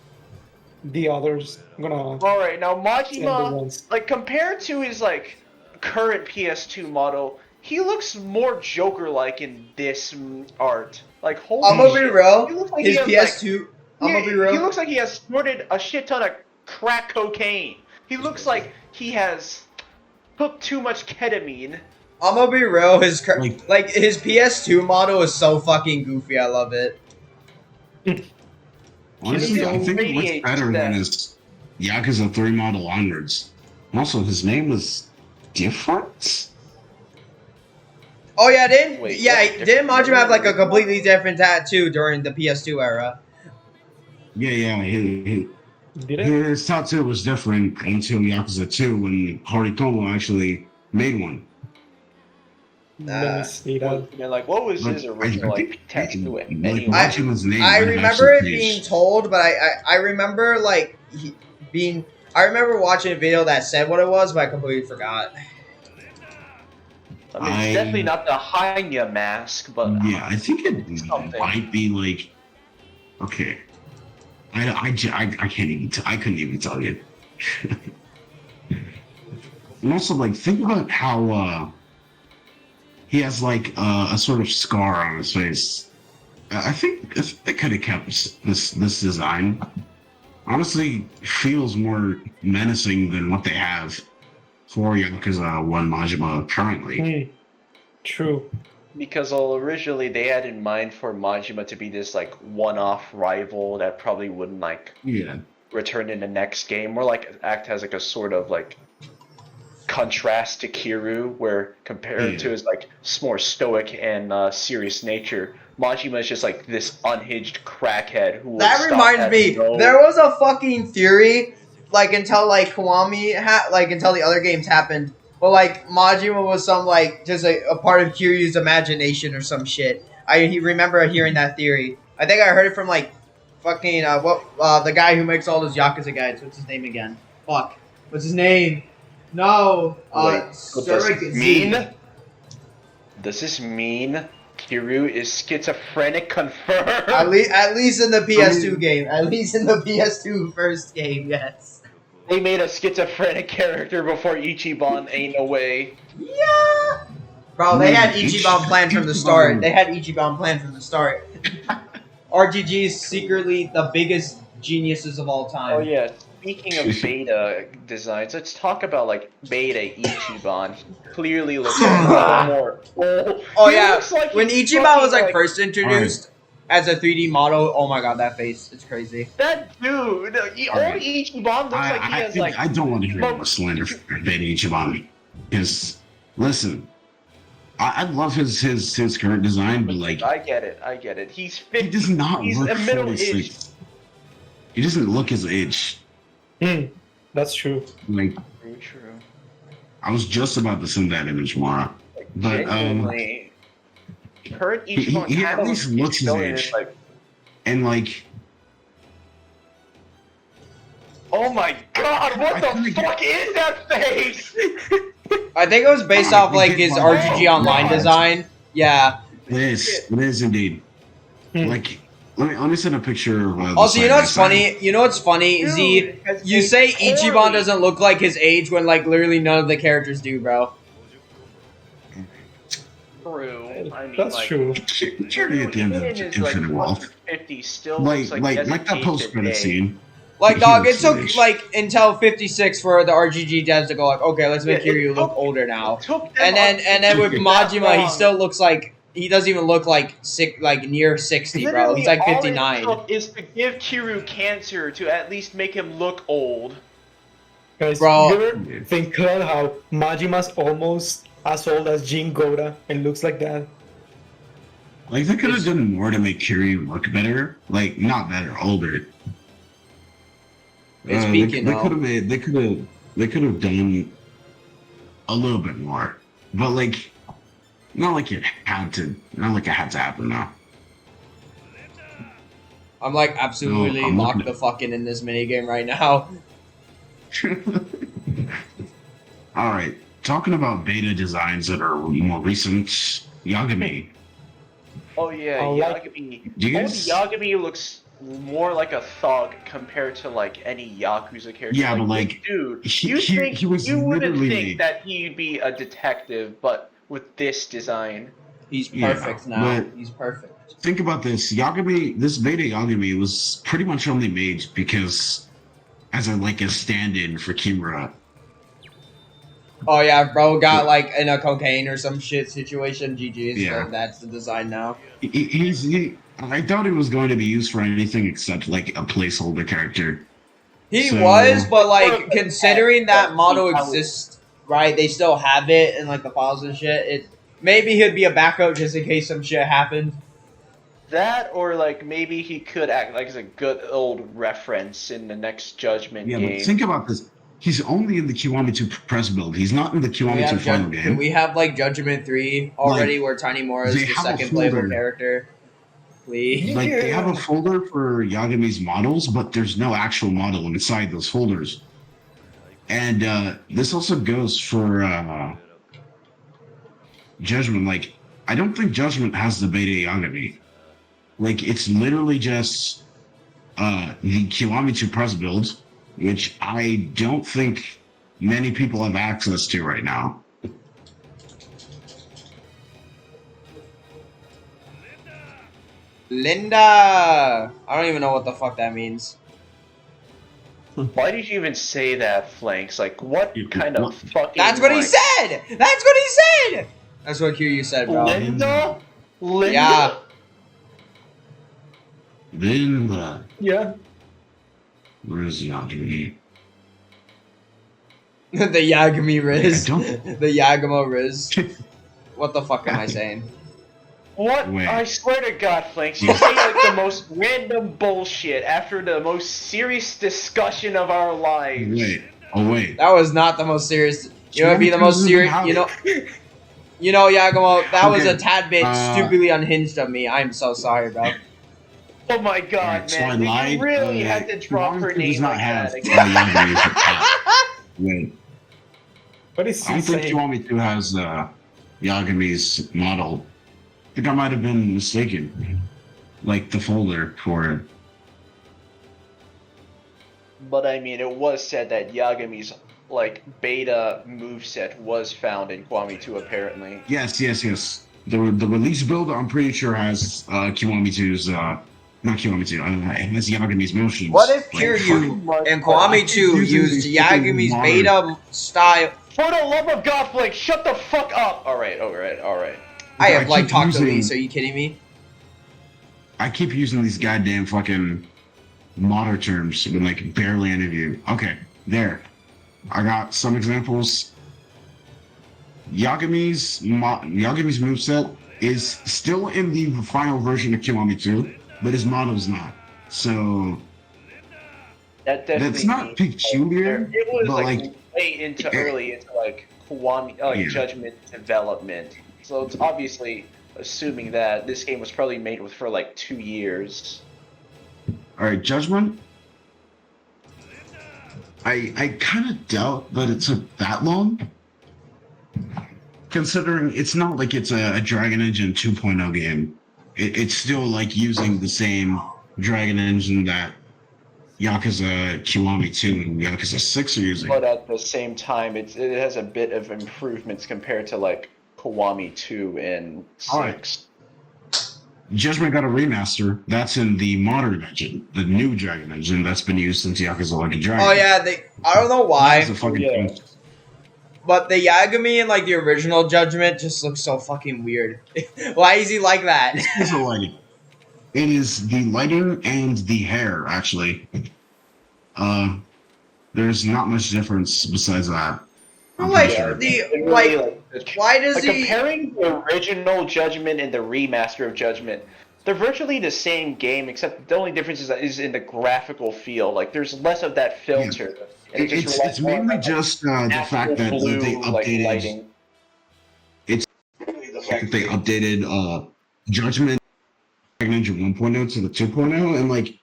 the others? I'm gonna Alright, now send the Majima, ones. like, compared to his, like, current PS2 model, he looks more Joker-like in this art. Like, holy I'm gonna be shit. real. He looks like His he has, PS2. I'm gonna be He real. looks like he has snorted a shit ton of crack cocaine. He looks like he has took too much ketamine. I'm gonna be real. His Like- like his PS2 model is so fucking goofy. I love it. Honestly, I think it looks radiates better that. than his Yakuza 3 model onwards. Also, his name was different? Oh yeah, didn't Wait, yeah what's didn't different? Majima have like a completely different tattoo during the PS2 era? Yeah, Did it? his tattoo was different until Yakuza 2 when Horikomo actually made one. Let me see that. And like, what was his Like, original I like think- tattoo? like, Anyway, Majima's name I might have remember it actually being changed. told, but I remember like being. I remember watching a video that said what it was, but I completely forgot. I mean, it's definitely not the Hanya mask, but Yeah, I think it Something. might be like. Okay. I can't even. I couldn't even tell you. And also, like, think about how he has like a sort of scar on his face. I think they could have kept this design. Honestly, feels more menacing than what they have for Yakuza 1 Majima currently. True. because originally they had in mind for Majima to be this like one-off rival that probably wouldn't like Yeah. return in the next game, or like act as like a sort of like contrast to Kiryu, where compared to his like more stoic and serious nature, Majima is just like this unhinged crackhead who will That stop reminds at me, no- there was a fucking theory, like until like Kiwami until the other games happened. But like Majima was some like just a part of Kiryu's imagination or some shit. I remember hearing that theory. I think I heard it from like fucking the guy who makes all those Yakuza guides. What's his name again? Fuck. What's his name? No. Wait, so does Surik this Z. mean? Does this mean Kiryu is schizophrenic confirmed? At least in the PS2 game. At least in the PS2 first game, yes. They made a schizophrenic character before Ichiban, ain't no way. Yeah. Bro, they had Ichiban planned from the start. They had Ichiban planned from the start. RGG's secretly the biggest geniuses of all time. Oh yeah, speaking of beta designs, let's talk about like beta Ichiban. He clearly looks a lot more. Oh He yeah, looks like when he's Ichiban fucking, was like like- first introduced, as a 3D model. Oh my god, that face. It's crazy. That dude, Alright. Ichiban looks like he has like. I don't want to hear Well, more slander for Beta Ichiban. Because, listen, I love his current design, but like, I get it. He's 50. he does not He's look a middle-aged. 46. He doesn't look his age. That's true. Like, True. I was just about to send that image, Mora. But, Genuinely, current Ichiban he kind at of least looks looks his going age. like, And like, oh my god, what I the couldn't fuck is that face? I think it was based off like his RGG Online design. Yeah. it is indeed. Like, let me send a picture of Also, you know what's side by funny? You know what's funny? Dude, Z, has you been say Ichiban poorly. doesn't look like his age when like literally none of the characters do, bro. True. I mean, That's like, true. side. Journey at the end of even his like Infinite Wealth. 50 still Like, looks like he hasn't that aged post a credit day. scene. Like, He dog, it looks took his age. like until 56 for the RGG devs to go like, okay, let's make Yeah, it Kiryu look took- older now. It took them And then with that Majima, he long. still looks like he doesn't even look like near 60, bro. He's like Literally, 59. all it took is to give Kiryu cancer to at least make him look old. Guys, Bro. you ever think about how Majima's almost as old as Jin Goda and looks like that? Like, they could have done more to make Kiryu look better. Like, not better, older. It's They peaking could now. have made. They could have done a little bit more, but like, not like it had to. Not like it had to happen now. I'm like absolutely No, I'm locked looking the fucking in this minigame right now. All right, talking about beta designs that are more recent. Yagami. Oh yeah, Oh, like- Yagami. Do you Only guys- Yagami looks more like a thug compared to like any Yakuza character. Yeah, but, like, dude, he- you he- think he was you wouldn't literally think made- that he'd be a detective, but with this design, He's Yeah, perfect now. but- He's perfect. Think about this. Yagami. This beta Yagami was pretty much only made because as a stand-in for Kimura. Oh yeah, bro got like in a cocaine or some shit situation. GG's. Yeah. So that's the design now. I thought it was going to be used for anything except like a placeholder character. He So- was, but Or like the considering pet, that model how it- exists, right? They still have it in like the files and shit. It maybe he'd be a backup just in case some shit happened. that or like maybe he could act like as a good old reference in the next Judgment Yeah, game. but think about this. He's only in the Kiwami 2 press build. He's not in the Can we Kiwami 2 have, final Can game. we have like Judgment 3 already where Tiny Mora is they the have a second playable folder. character? Please. Like, they have a folder for Yagami's models, but there's no actual model inside those folders. And this also goes for Judgment. Like, I don't think Judgment has the beta Yagami. Like, it's literally just the Kiwami 2 press build, which I don't think many people have access to right now. Linda! I don't even know what the fuck that means. Why did you even say that, Flanks? Like, what kind of fucking? That's what he like, said! That's what he said! That's what Kiryu said, bro. Linda? Linda? Yeah. Then, Yeah. where is Yagami? The Yagami Riz. I don't- The Yagamo Riz. What the fuck am I saying? What? Wait. I swear to God, Flanks, you say like the most random bullshit after the most serious discussion of our lives. Wait. Oh, wait. That was not the most serious. You know, it'd be the most serious. You know, Yagamo. That was Okay, a tad bit stupidly unhinged of me. I'm so sorry, bro. Oh my God, Alright, so I man! lied. You really had to drop her Kiwami name does not like have that again. Yagami as a pet. Wait. What is I he don't think saying? Kiwami 2 has Yagami's model. I think I might have been mistaken. Like the folder for it. But I mean, it was said that Yagami's like beta moveset was found in Kwami 2 apparently. Yes. The release build, I'm pretty sure, has Kiwami 2's, not Kiwami 2, it has Yagami's motions. What if Like, Kiryu and Kwami 2 Using used these Yagami's fucking beta style? For the love of God, Flake, shut the fuck up! Alright. I have I like keep talked to using- Elise. Are you kidding me? I keep using these goddamn fucking modder terms when like barely any of you. Okay, there. I got some examples. Yagami's moveset is still in the final version of Kiwami 2, but his model's not. So That that's definitely not peculiar, it was but like way into early into like Kiwami Yeah. Judgment development. So it's obviously assuming that this game was probably made with for like 2 years. all right, Judgment. I kind of doubt that it took that long, considering it's not like it's a Dragon Engine 2.0 game. It's still like using the same Dragon Engine that Yakuza Kiwami 2 and Yakuza 6 are using. But at the same time, it has a bit of improvements compared to like Kiwami 2 and 6. All right. Judgment got a remaster. That's in the modern engine, the new Dragon Engine that's been used since Yakuza Like a Dragon. Oh yeah, I don't know why, That's a fucking Yeah. but the Yagami and like the original Judgment just looks so fucking weird. Why is he like that? It's the lighting. It is the lighting and the hair, actually. There's not much difference besides that. I'm Like pretty sure. It like, really, why does like he? comparing the original Judgment and the remaster of Judgment, they're virtually the same game, except the only difference is in the graphical feel. Like there's less of that filter. And it just It's relies more mainly on, just the actual fact that blue, they like, updated. lighting. The fact that they updated Judgment Dragon Engine 1.0 to the 2.0, and like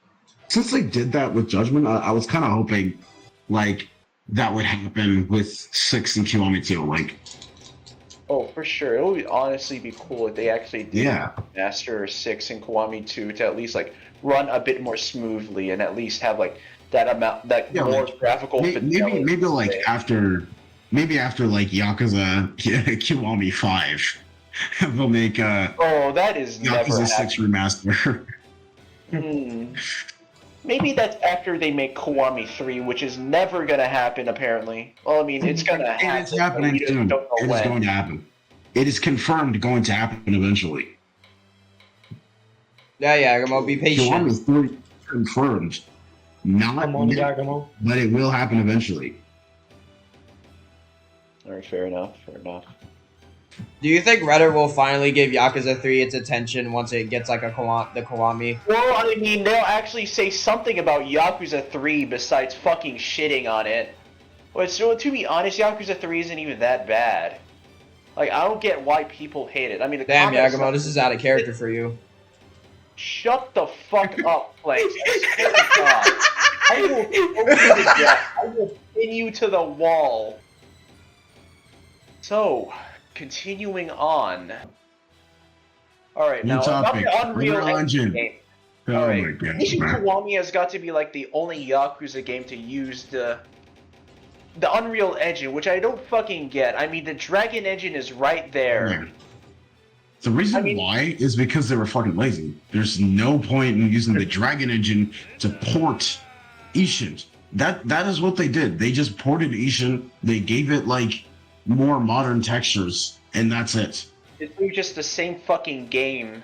since they did that with Judgment, I was kind of hoping like that would happen with 6 and Kiwami 2. Like, Oh, for sure. It would honestly be cool if they actually did yeah, Master 6 and Kiwami 2 to at least like run a bit more smoothly and at least have like that amount, that Yeah, more like, graphical fidelity. maybe like after like Yakuza Kiwami 5, they'll make Oh, that is never Yakuza 6 remaster. Maybe that's after they make Kiwami 3, which is never gonna happen apparently. Well, I mean, it's gonna happen. It is happening but we just soon. don't know It is when. going to happen. It is confirmed going to happen eventually. Yeah, Yagamo, be patient. Kiwami 3 confirmed. Not Come on, yet, Yagamo. but it will happen eventually. Alright, fair enough, fair enough. Do you think Reddit will finally give Yakuza 3 its attention once it gets like the Kiwami? Well, I mean, they'll actually say something about Yakuza 3 besides fucking shitting on it. But so, to be honest, Yakuza 3 isn't even that bad. Like, I don't get why people hate it. I mean, the Damn, comments- Yagamo, this is out of character for you. Shut the fuck up, Planks. I swear to God. I will throw you to death. I will pin you to the wall. So, continuing on. Alright, New now topic. about the Unreal Unreal Engine Engine. game. Oh Alright, my god, Nishin man. Kiwami has got to be like the only Yakuza game to use the Unreal Engine, which I don't fucking get. I mean, the Dragon Engine is right there. Yeah. The reason I mean- why is because they were fucking lazy. There's no point in using the Dragon Engine to port Ishin. That is what they did. They just ported Ishin. They gave it like more modern textures, and that's it. It's literally just the same fucking game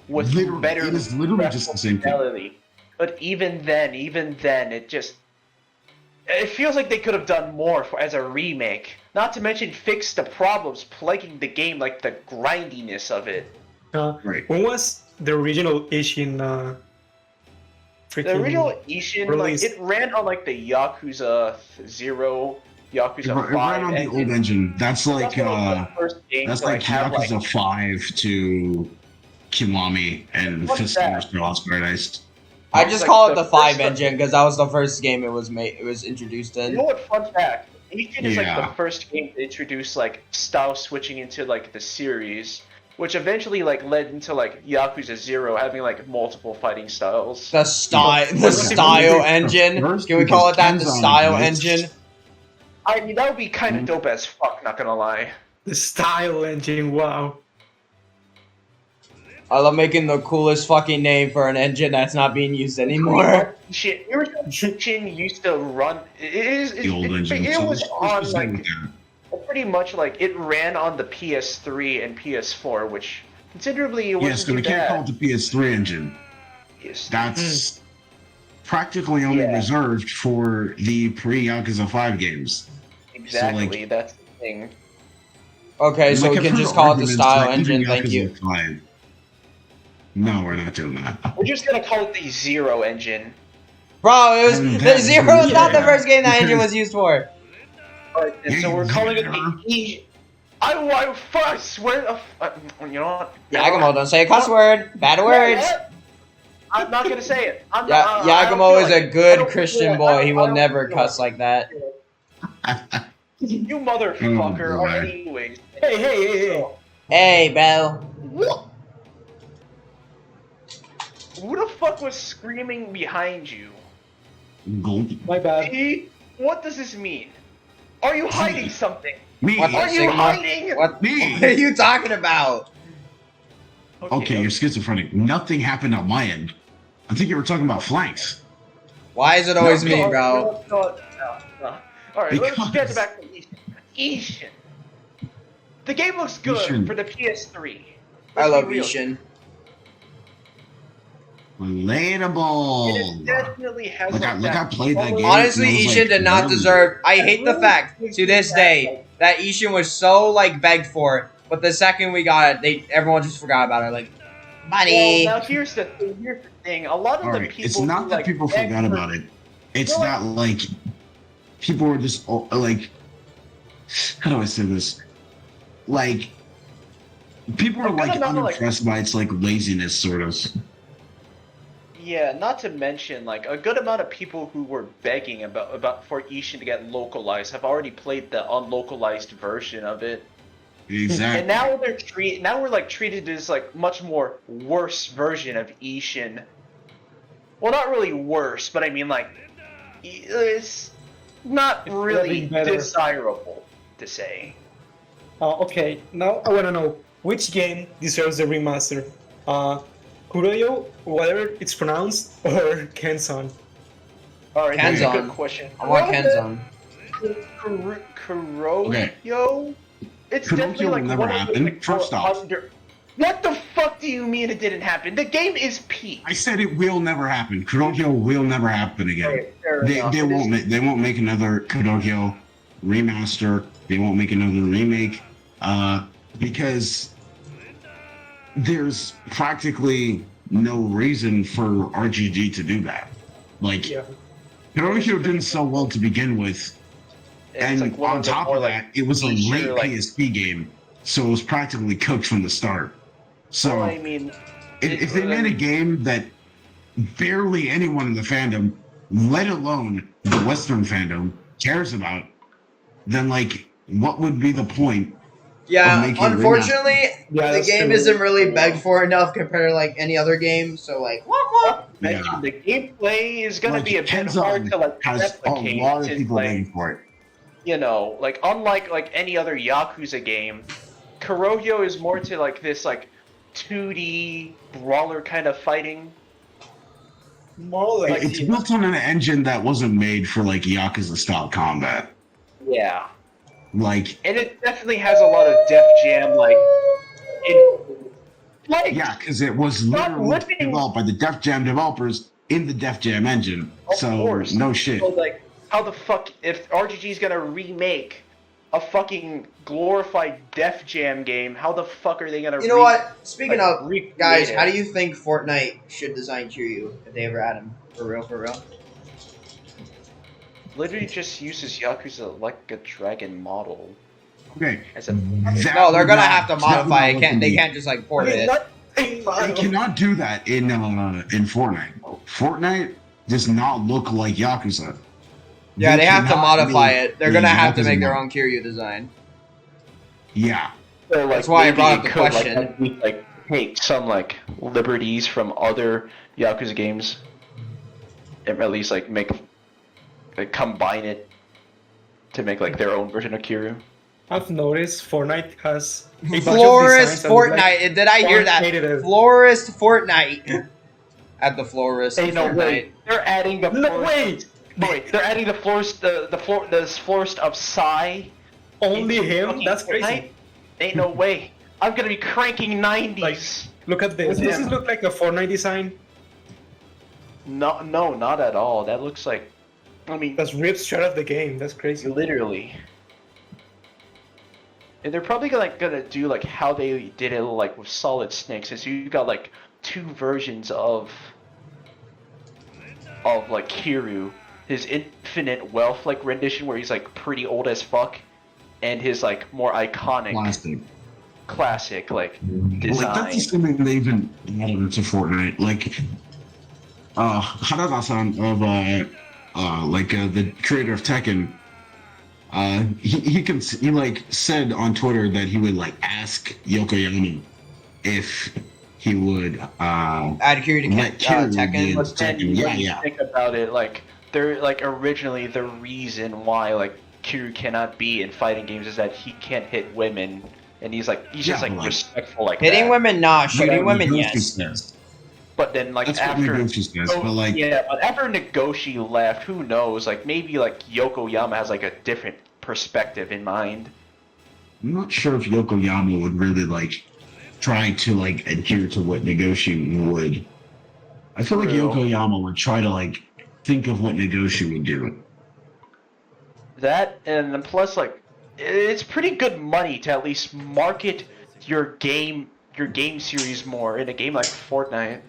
with Literally, better it is literally just the same thing. fidelity. But even then, it feels like they could have done more as a remake. Not to mention fix the problems plaguing the game, like the grindiness of it. Right. When was the original Ishin freaking... The original Ishin, like, released? it ran on like the Yakuza 0, Yakuza It 5 ran on the old engine. That's like That's one of the first games that's to, like have, like, Yakuza 5 to Kiwami and What's Fist that? of Lost Paradise. I just Like call it the the 5 first- engine because that was the first game it was introduced You in. know what? Fun fact: Ishin is like Yeah. the first game to introduce like style switching into like the series, which eventually like led into like Yakuza 0 having like multiple fighting styles. The style The engine. first Can we call it that? The depends on style this. engine. I mean, that would be kind of dope as fuck. Not gonna lie. The style engine, wow. I love making the coolest fucking name for an engine that's not being used anymore. Shit, the original Ishin used to run. The old engine. It So was let's on just go like with that. pretty much like it ran on the PS3 and PS4, which considerably it wasn't Yes, because we too can't bad. call it the PS3 engine. PS3. That's practically only Yeah. reserved for the pre-Yakuza 5 games. Exactly, that's the thing. Okay, so Like, we I've can heard just call it the arguments style that even engine. Thank you. Yakuza 5. No, we're not doing that. We're just gonna call it the Zero engine. Bro, it was And the that is Zero really was not the bad, first game that engine because- was used for. Alright, and so we're calling it Yeah. the E. I first swear the you know what? Yagamo, don't say a cuss word. Bad words. I'm not gonna say it. I'm Yeah, not, I don't Yagamo feel is like a it. I good don't Christian feel it. boy. I He will don't never feel cuss it. like that. You motherfucker. Oh, boy. Anyways. Hey. Hey, Bell. What? Who the fuck was screaming behind you? Gulp. My bad. E? What does this mean? Are you hiding something? Me. What the Are you Sigma? hiding? What? Me. What are you talking about? Okay, you're schizophrenic. Nothing happened on my end. I think you were talking about flanks. Why is it always No, me, bro? Alright, let's Because- get back to Ishin. Ishin. The game looks good Ishin. for the PS3. I Let's love be real. Ishin. Relatable. It definitely has Look, like I played that game. Honestly, and I was Ishin like, did not really? deserve. I hate the fact to this day that Ishin was so like begged for, but the second we got it, everyone just forgot about it. Like, money. Well, now here's the thing. A lot of the Alright, people it's not who, that like, people beg forgot for- about it. It's No, that, like, people were just, like, how do I say this? Like, people A are, good like, amount of, like- unimpressed by its, like, laziness, sort of. Yeah, not to mention, like, a good amount of people who were begging about for Ishin to get localized have already played the unlocalized version of it. Exactly. And now we're like treated as like much more worse version of Ishin. Well, not really worse, but I mean like it's not It's really getting better. desirable to say. Okay, now I wanna know which game deserves a remaster. Kuroyo, whether it's pronounced, or Kenzan. All right, that's a Kenzan. good question. I want Kenzan. Kuroyo. Okay. It's Kuroyo definitely will like never one of the, happen. like, First more off. What the fuck do you mean it didn't happen? The game is peak. I said it will never happen. Kurohyo will never happen again. Okay, fair They, enough. they It is- won't make another Kurohyo remaster. They won't make another remake, because there's practically no reason for RGG to do that. Like, Yeah. Kurohyo didn't sell well to begin with, it's and like one on of the top more, of like, that, it was a niche, late like- PSP game, so it was practically cooked from the start. So Well, I mean, if they made a game that barely anyone in the fandom, let alone the Western fandom, cares about, then like, what would be the point? Yeah, Of making a unfortunately, Yeah, the that's game true. isn't really begged for enough compared to like any other game. So like, what? mention Yeah. the gameplay is gonna Like, be a bit Kenzan hard to like has a replicate. lot of since, people like, waiting for it. you know, like unlike like any other Yakuza game, Kurohyo is more to like this like 2D brawler kind of fighting. More or less. It's built on an engine that wasn't made for like Yakuza style combat. Yeah, Like, and it definitely has a lot of Def Jam like yeah, because it was Stop literally whipping- developed by the Def Jam developers in the Def Jam engine. Of So course. no shit. So like, how the fuck if RGG is gonna remake a fucking glorified Def Jam game? How the fuck are they gonna? You know what? Speaking like, of recreate guys, it? how do you think Fortnite should design Kiryu if they ever add him? For real, for real. Literally just uses Yakuza like a dragon model Okay. as a. That No, they're would gonna not- have to that would modify not it. Can't look they good. can't just like port it? They cannot do that in Fortnite. Fortnite does not look like Yakuza. Yeah, they have to cannot modify make it. They're a gonna have to Yakuza make their model. own Kiryu design. Yeah. So, like, That's why I maybe brought they up the could, like, question. at least, like take some like liberties from other Yakuza games, and at least like combine it to make like their own version of Kiryu. I've noticed Fortnite has a bunch of Florist designs that look like Fortnite. Did I hear that? quantitative. Florist Fortnite. At the florist Hey, no Fortnite. wait, they're adding the No florist- way! Wait, they're adding the florist, the florist of Psy. Only into him? fucking That's crazy. Fortnite? Ain't no way. I'm gonna be cranking 90s. Like, look at this. With Does him. this look like a Fortnite design? No, no, not at all. That looks like, I mean, That's ripped straight out of the game. That's crazy. literally. And they're probably gonna do like how they did it like with Solid Snake, since you got like two versions of like Kiryu, his Infinite Wealth like rendition where he's like pretty old as fuck, and his like more iconic classic like Like design. that's assuming they even added it to Fortnite. Like, Harada-san of the creator of Tekken, he like said on Twitter that he would like ask Yokoyama if he would Add Kiryu to let Kiryu Tekken. be in But then Tekken. when you think about it, like they're like originally the reason why like Kiryu cannot be in fighting games is that he can't hit women, and he's just like respectful like Hitting that. women, nah. Shooting women, Negoshi yes. says. But then like That's what after Negoshi says. But like, yeah, but after Negoshi left, who knows? Like maybe like Yokoyama has like a different perspective in mind. I'm not sure if Yokoyama would really like try to like adhere to what Negoshi would. I feel like True. Yokoyama would try to like think of what Negoshi would do. That and then plus like it's pretty good money to at least market your game series more in a game like Fortnite.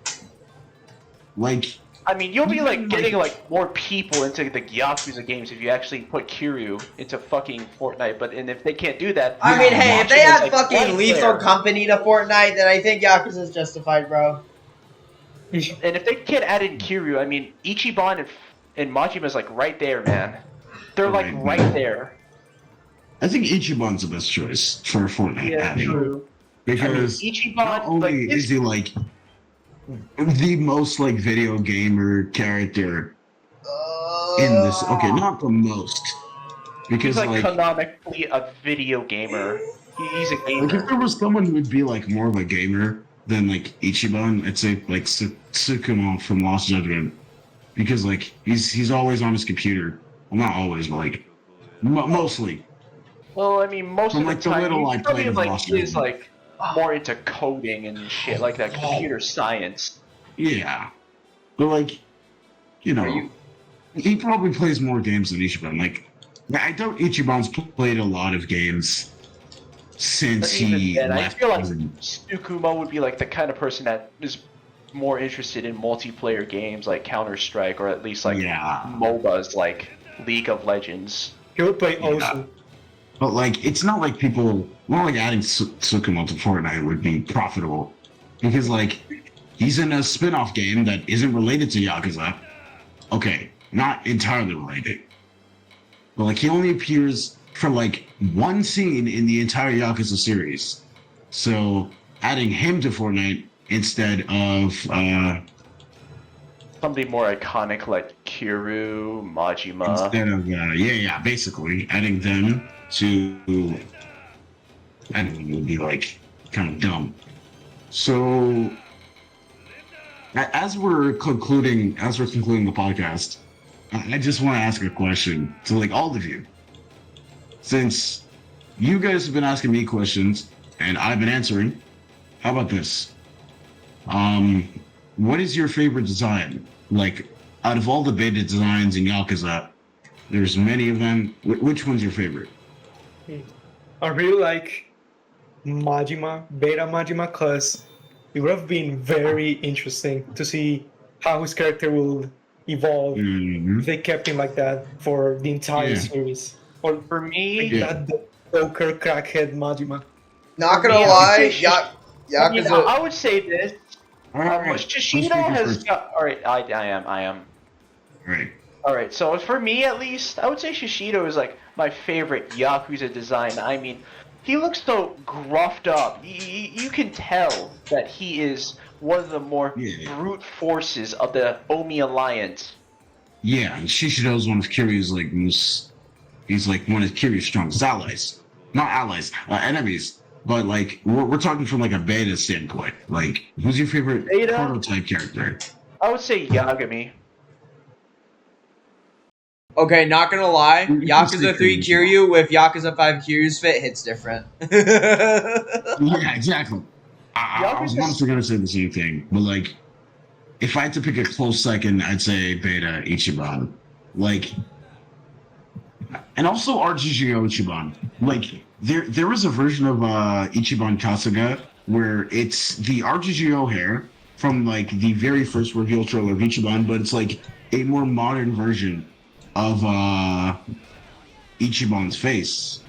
Like, I mean, you'll be like Even, getting like- like more people into the Yakuza games if you actually put Kiryu into fucking Fortnite. But and if they can't do that, I mean, hey, if they Yakuza's, add like, fucking right Lethal there. Company to Fortnite, then I think Yakuza's justified, bro. And if they can't add in Kiryu, I mean, Ichiban and Majima's like right there, man. They're like Right. right there. I think Ichiban's the best choice for Fortnite adding. true. Because Ichiban, not only like, is he like the most like video gamer character in this, okay, not the most, because he's like, like canonically a video gamer. He's a like gamer. if there was someone who would be like more of a gamer than like Ichiban, I'd say like Sukuma from Lost Judgment, because like he's always on his computer. Well, not always, but like mostly. Well, I mean, most From, of the like, the time, little I he probably played of like Lost is Judgment. like more into coding and shit like that, computer science. Yeah, but like, you know, he probably plays more games than Ichiban. Like, I doubt Ichiban's played a lot of games since But even he then, I left feel like prison. Sukuma would be like the kind of person that is more interested in multiplayer games like Counter-Strike, or at least like Yeah. MOBAs like League of Legends. He would play Yeah. Osu. But like, it's not like adding Sukuma to Fortnite would be profitable, because like, he's in a spin-off game that isn't related to Yakuza. Okay, not entirely related, but like he only appears for like one scene in the entire Yakuza series. So adding him to Fortnite instead of Somebody more iconic like Kiryu, Majima. basically adding them to, I don't know, would be like kind of dumb. So as we're concluding the podcast, I just want to ask a question to like all of you. Since you guys have been asking me questions and I've been answering, how about this? What is your favorite design? Like, out of all the beta designs in Yakuza, there's many of them. Which one's your favorite? I really like Majima, Beta Majima, because it would have been very interesting to see how his character will evolve if they kept him like that for the entire Yeah. series. Or For me, Yeah. that Joker crackhead Majima. Not For gonna me, I would lie, say Yakuza. I mean, I would say this. All right. Shishido has got. Alright, I am. All right. Alright, so for me at least, I would say Shishido is like my favorite Yakuza design. I mean, he looks so gruffed up. You can tell that he is one of the more Yeah. brute forces of the Omi Alliance. Yeah, and Shishido's one of Kiryu's like most. He's like one of Kiryu's strongest allies. Not allies, enemies. But like, we're talking from like a beta standpoint. Like, who's your favorite Beta? prototype character? I would say Yagami. Okay, not gonna lie, You can Yakuza say 3 Kiryu. Kiryu with Yakuza 5 Kiryu's fit hits different. Yeah, exactly. I was Yakuza's- honestly gonna say the same thing, but like, if I had to pick a close second, I'd say Beta Ichiban. Like, and also RGGO Ichiban. Like, there is a version of Ichiban Kasuga where it's the RGGO hair from like the very first reveal trailer of Ichiban, but it's like a more modern version of Ichiban's face.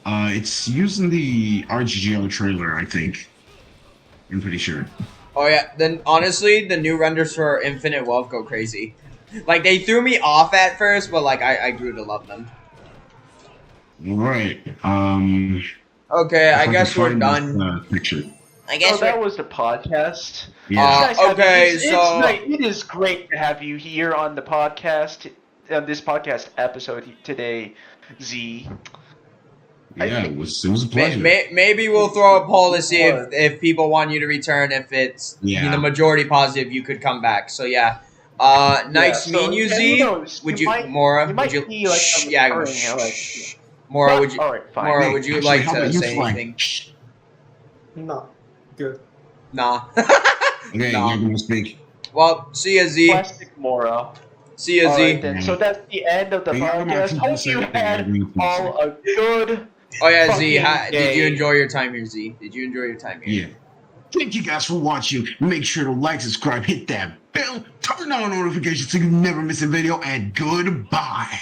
It's using the RGGO trailer, I think. I'm pretty sure. Oh yeah, then honestly, the new renders for Infinite Wealth go crazy. Like, they threw me off at first, but like I grew to love them. All right. Okay, If I can guess we're find done. this, picture. I guess that was the podcast. Yeah. You guys have- okay, it's so nice. It is great to have you here on the podcast, on this podcast episode today, Z. Yeah, it was a pleasure. maybe we'll throw a poll to see if people want you to return. If it's the majority positive, you could come back. So yeah, nice meeting you, Z. Would you, Mora? Would you? Be like shh, yeah, shh. Mora, would you? All right, fine. Mora, would you like to say fly? anything? No, good. Nah. Okay, Nah. you're gonna speak. Well, see ya, Z. Plastic Mora. See ya, All Z. right, then. So that's the end of the podcast. Hope you had all a good. Oh yeah, Z. fucking Did you day. enjoy your time here, Z? Did you enjoy your time here? Yeah. Thank you guys for watching. Make sure to like, subscribe, hit that bell, turn on notifications so you never miss a video, and goodbye.